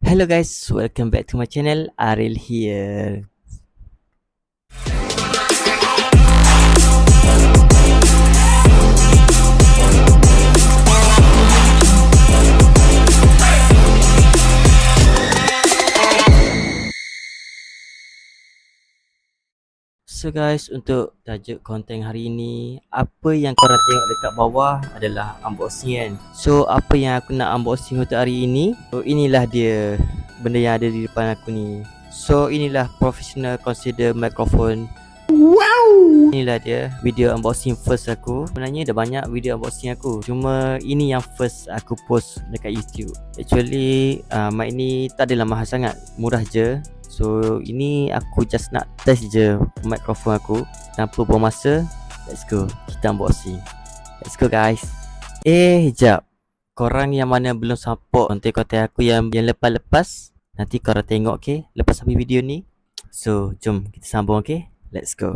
Hello guys, welcome back to my channel. Ariel here. So guys, untuk tajuk konten hari ini, apa yang korang tengok dekat bawah adalah unboxing kan. So apa yang aku nak unboxing untuk hari ini, so inilah dia benda yang ada di depan aku ni. So inilah professional consider microphone. Wow. Inilah dia video unboxing first aku. Sebenarnya dah banyak video unboxing aku, cuma ini yang first aku post dekat YouTube. Actually mic ni tak adalah mahal sangat, murah je. So ini aku just nak test je mikrofon aku. Tanpa buang masa, let's go, kita unboxing. Let's go guys. Sekejap, korang yang mana belum support konten-konten aku yang lepas-lepas, nanti korang tengok okay, lepas habis video ni. So jom kita sambung okay, let's go.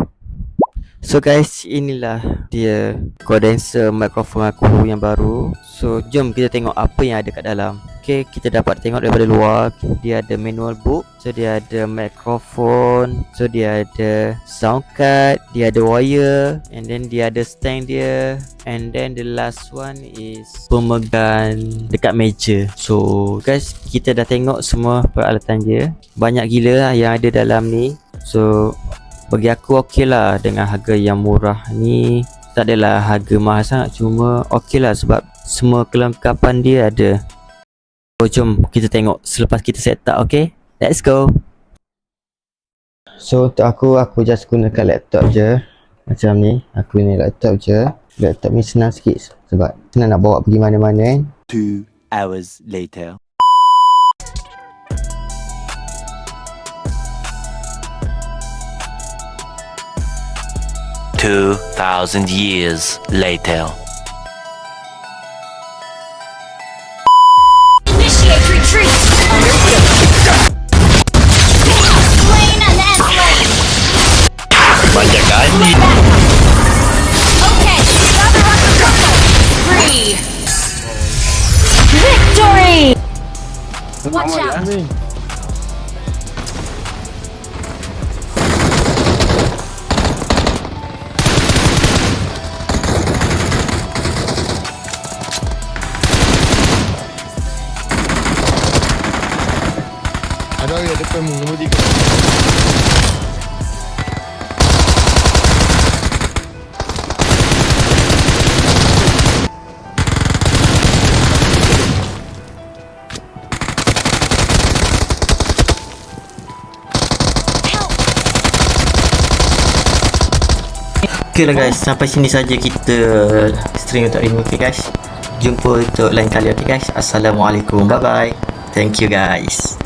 So guys, inilah dia condenser mikrofon aku yang baru. So jom kita tengok apa yang ada kat dalam. Okay, kita dapat tengok daripada luar, dia ada manual book. So dia ada mikrofon, so dia ada sound card, dia ada wire, and then dia ada stand dia, and then the last one is pemegang dekat meja. So guys, kita dah tengok semua peralatan dia. Banyak gila lah yang ada dalam ni. So bagi aku okey lah dengan harga yang murah ni. Tak adalah harga mahal sangat, cuma okey lah sebab semua kelengkapan dia ada. So jom kita tengok selepas kita set up okay. Let's go. So untuk aku just gunakan laptop je. Macam ni, aku ni laptop je. Laptop ni senang sikit sebab senang nak bawa pergi mana-mana kan. 2 hours later. $2,000 years later. Initiate retreat! Slain an ant. Banyak kali. Okay, gather up the purple. Free. Victory! Watch out! Ada orang depan mu, nombor 3. Okay lah guys, sampai sini saja kita stream untuk hari ni okay guys. Jumpa untuk lain kali okay guys. Assalamualaikum, bye bye. Thank you guys.